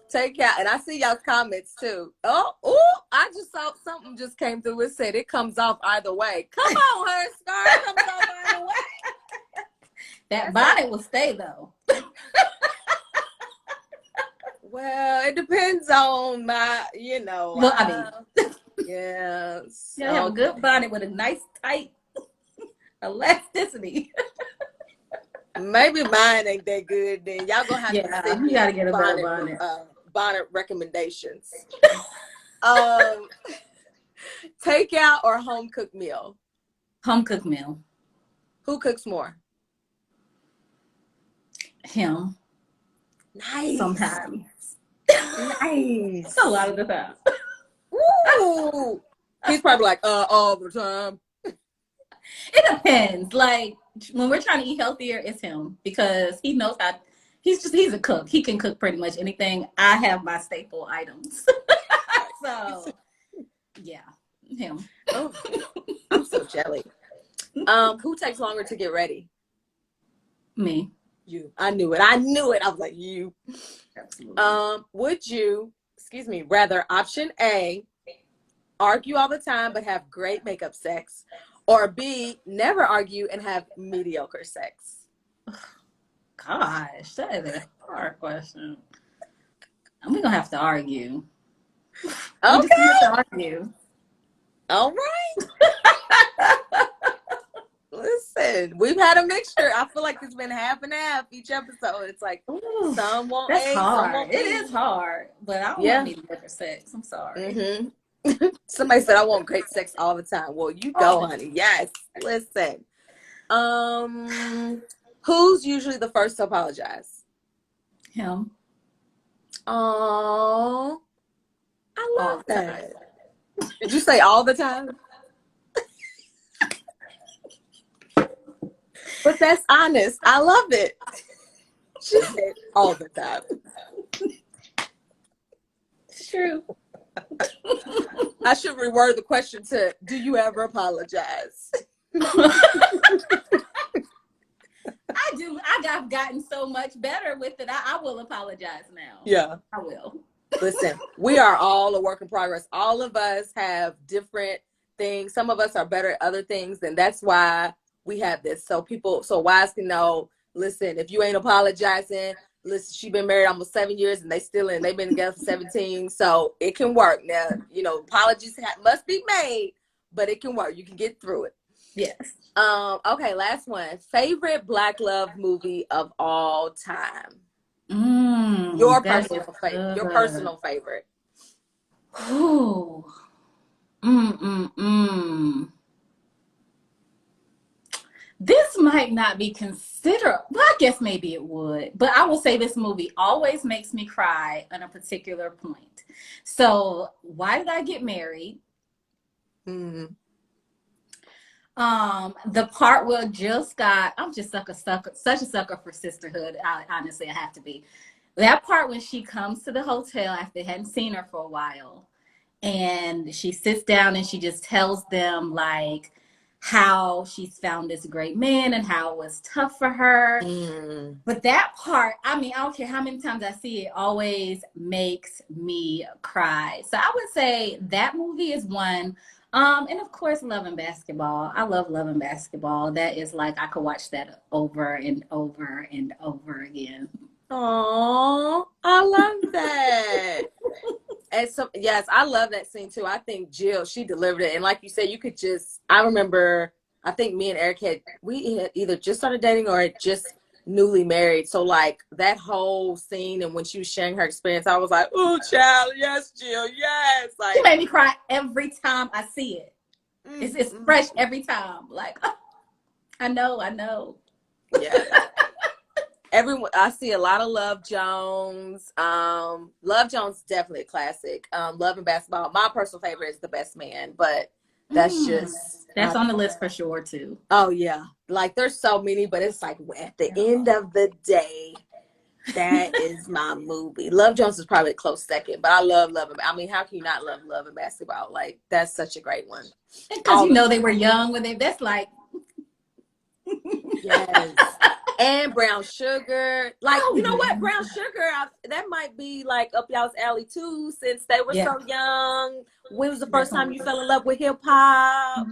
Take out, and I see y'all's comments too. I just saw something just came through. It said it comes off either way. Come on, her scarf comes off either way. That bonnet will stay though. Well, it depends on my, Well, I mean, yes. You have a good bonnet with a nice tight elasticity. Maybe mine ain't that good. Then y'all gonna have to send me you gotta get a better bonnet. Bonnet recommendations. Takeout or home cooked meal? Home cooked meal. Who cooks more? Him. Nice. Sometimes. Nice. A lot of the time. Ooh. He's probably like, all the time. It depends. Like when we're trying to eat healthier, it's him, because he knows how. He's a cook. He can cook pretty much anything. I have my staple items. So yeah, him. Oh, I'm so jelly. Who takes longer to get ready? Me. You. I knew it. I was like, you. Absolutely. Would you, rather option A, argue all the time but have great makeup sex, or B, never argue and have mediocre sex? Gosh, that is a hard question. We're gonna have to argue. Okay. We just have to argue. All right. Listen, we've had a mixture. I feel like it's been half and half each episode. It's like Ooh, some want that's A, some hard. want It B. is hard, but I don't want me to live for sex. I'm sorry. Mm-hmm. Somebody said I want great sex all the time. Well, you go, honey. Yes. Listen. Who's usually the first to apologize? Him. Oh, I All love the time. that. Did you say all the time? But that's honest. I love it. She said all the time. It's true. I should reword the question to, do you ever apologize? I do. I've gotten so much better with it. I will apologize now. Yeah. I will. Listen, we are all a work in progress. All of us have different things. Some of us are better at other things, and that's why we have this. So wives can know, listen, if you ain't apologizing, listen, she's been married almost 7 years and they've been together for 17. So it can work. Now, apologies must be made, but it can work. You can get through it. Yes. Okay, last one. Favorite Black love movie of all time? Your personal favorite. Your personal favorite. Ooh. This might not be considered. Well, I guess maybe it would, but I will say this movie always makes me cry on a particular point. So, Why Did I Get Married? Mm-hmm. The part where Jill Scott, I'm just such a sucker for Sisterhood. Honestly, I have to be. That part when she comes to the hotel after they hadn't seen her for a while, and she sits down and she just tells them like how she's found this great man and how it was tough for her. But that part, I don't care how many times I see it, always makes me cry. So I would say that movie is one. And of course, Love and Basketball. I love Love and Basketball. That is like I could watch that over and over and over again. Oh, I love that. And yes, I love that scene too. I think Jill, she delivered it. And like you said, I remember, I think me and Eric had either just started dating or had just newly married. So like that whole scene and when she was sharing her experience, I was like, oh, child, yes, Jill, yes. Like, she made me cry every time I see it. It's fresh every time. Like, oh, I know. Yeah. I see a lot of Love Jones. Love Jones definitely a classic. Love and Basketball. My personal favorite is The Best Man, but that's on the list for sure too. Oh yeah, like there's so many, but it's like at the end of the day, that is my movie. Love Jones is probably a close second, but I love Love. How can you not love Love and Basketball? Like that's such a great one. Because they were young when that's like. Yes. And Brown Sugar. Like, you know what? Brown Sugar, that might be like up y'all's alley too, since they were so young. When was the first time you fell in love with hip hop?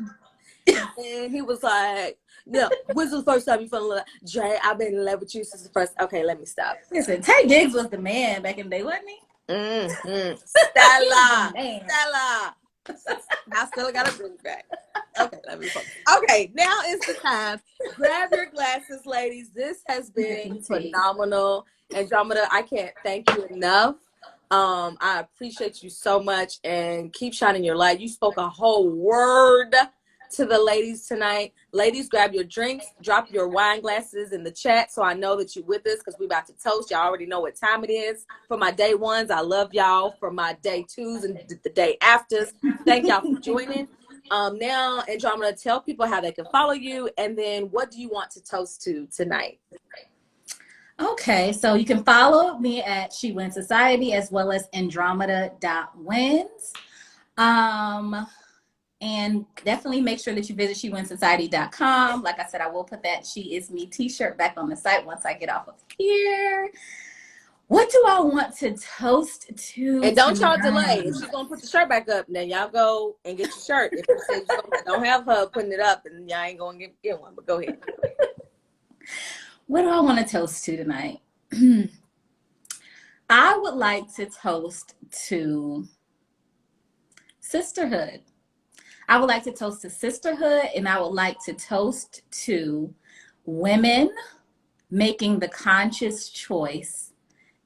And he was like, yeah, when's the first time you fell in love? Dre, I've been in love with you since the first. Okay, let me stop. Listen, Tay Diggs was the man back in the day, wasn't he? Stella. I still got to bring it back. Okay, let me focus. Okay, now is the time. Grab your glasses, ladies. This has been phenomenal. Andromeda, I can't thank you enough. I appreciate you so much and keep shining your light. You spoke a whole word to the ladies tonight. Ladies, grab your drinks, drop your wine glasses in the chat so I know that you're with us because we're about to toast. Y'all already know what time it is. For my day ones, I love y'all. For my day twos and the day afters, thank y'all for joining. Now, Andromeda, tell people how they can follow you, and then what do you want to toast to tonight? Okay, so you can follow me at 𝗪𝗺 Society as well as Andromeda.wins. And definitely make sure that you visit 𝗪𝗺Society.com. Like I said, I will put that She Is Me t-shirt back on the site once I get off of here. What do I want to toast to? And don't y'all delay. If she's gonna put the shirt back up, then y'all go and get your shirt. If you say don't have her putting it up, then y'all ain't gonna get one. But go ahead. What do I want to toast to tonight? I would like to toast to sisterhood. I would like to toast to sisterhood, and I would like to toast to women making the conscious choice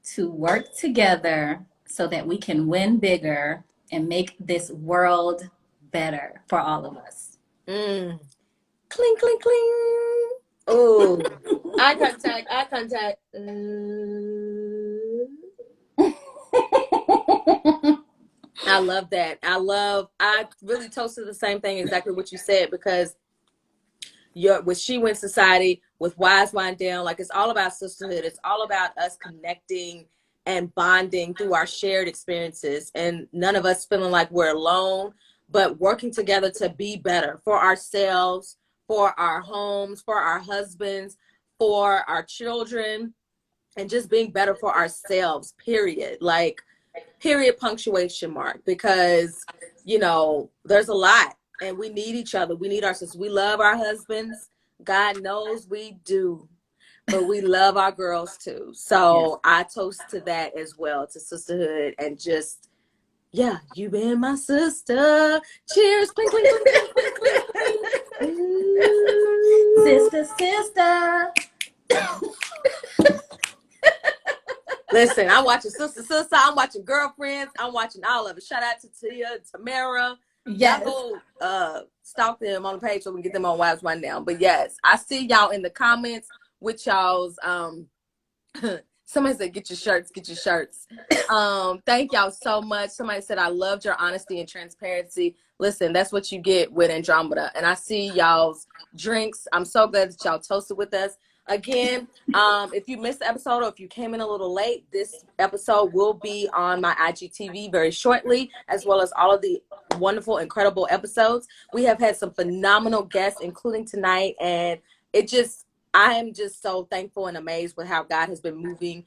to work together so that we can win bigger and make this world better for all of us. Cling, cling, cling. Oh, eye contact, eye contact. I love that. I really toasted the same thing, exactly what you said, because with She Wins Society, with Wise Wind Down, like, it's all about sisterhood. It's all about us connecting and bonding through our shared experiences, and none of us feeling like we're alone, but working together to be better for ourselves, for our homes, for our husbands, for our children, and just being better for ourselves, period. Like, period, punctuation mark, because, there's a lot, and we need each other. We need our sisters. We love our husbands. God knows we do, but we love our girls too. So I toast to that as well, to sisterhood, and just, yeah, you been my sister. Cheers. Clink, clink, clink, clink, clink, clink. Sister, sister. Listen, I'm watching Sister, I'm watching Girlfriends, I'm watching all of it. Shout out to Tia, Tamara. Yes. Y'all go stalk them on the page so we can get them on Wives One Down. But yes, I see y'all in the comments with y'all's somebody said get your shirts, get your shirts. Thank y'all so much. Somebody said I loved your honesty and transparency. Listen, that's what you get with Andromeda. And I see y'all's drinks. I'm so glad that y'all toasted with us. Again, if you missed the episode, or if you came in a little late, this episode will be on my IGTV very shortly, as well as all of the wonderful, incredible episodes. We have had some phenomenal guests, including tonight, and I am just so thankful and amazed with how God has been moving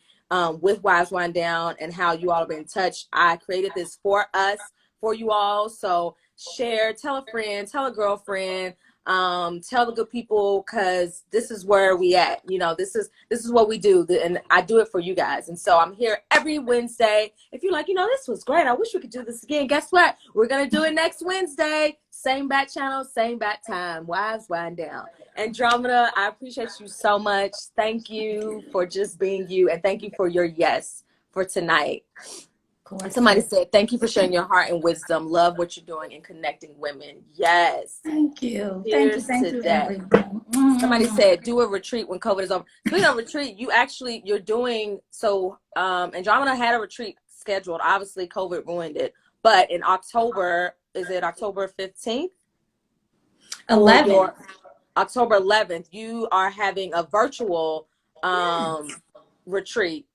with Wives Wind Down, and how you all have been touched. I created this for us, for you all. So share, tell a friend, tell a girlfriend, tell the good people, because this is where we at. This is what we do, and I do it for you guys. And so I'm here every Wednesday. If you're like, this was great, I wish we could do this again, guess what? We're gonna do it next Wednesday. Same bat channel, same bat time. Wives Wind Down. Andromeda, I appreciate you so much. Thank you for just being you, and thank you for your yes for tonight. Somebody said, thank you for sharing your heart and wisdom. Love what you're doing in connecting women. Yes. Thank you. Cheers Thank you, to that. Somebody said, do a retreat when COVID is over. Speaking of retreat, you're doing, so Andromeda had a retreat scheduled. Obviously, COVID ruined it. But in October, is it October 15th? 11th. October 11th, you are having a virtual retreat,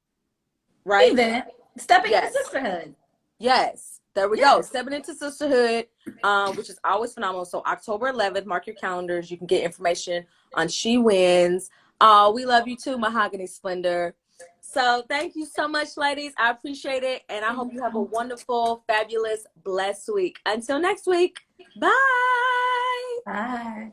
right? Event. Stepping into sisterhood. Yes, there we go. Stepping into sisterhood, which is always phenomenal. So October 11th, mark your calendars. You can get information on She Wins. We love you too, Mahogany Splendor. So thank you so much, ladies. I appreciate it. And I hope you have a wonderful, fabulous, blessed week. Until next week. Bye. Bye.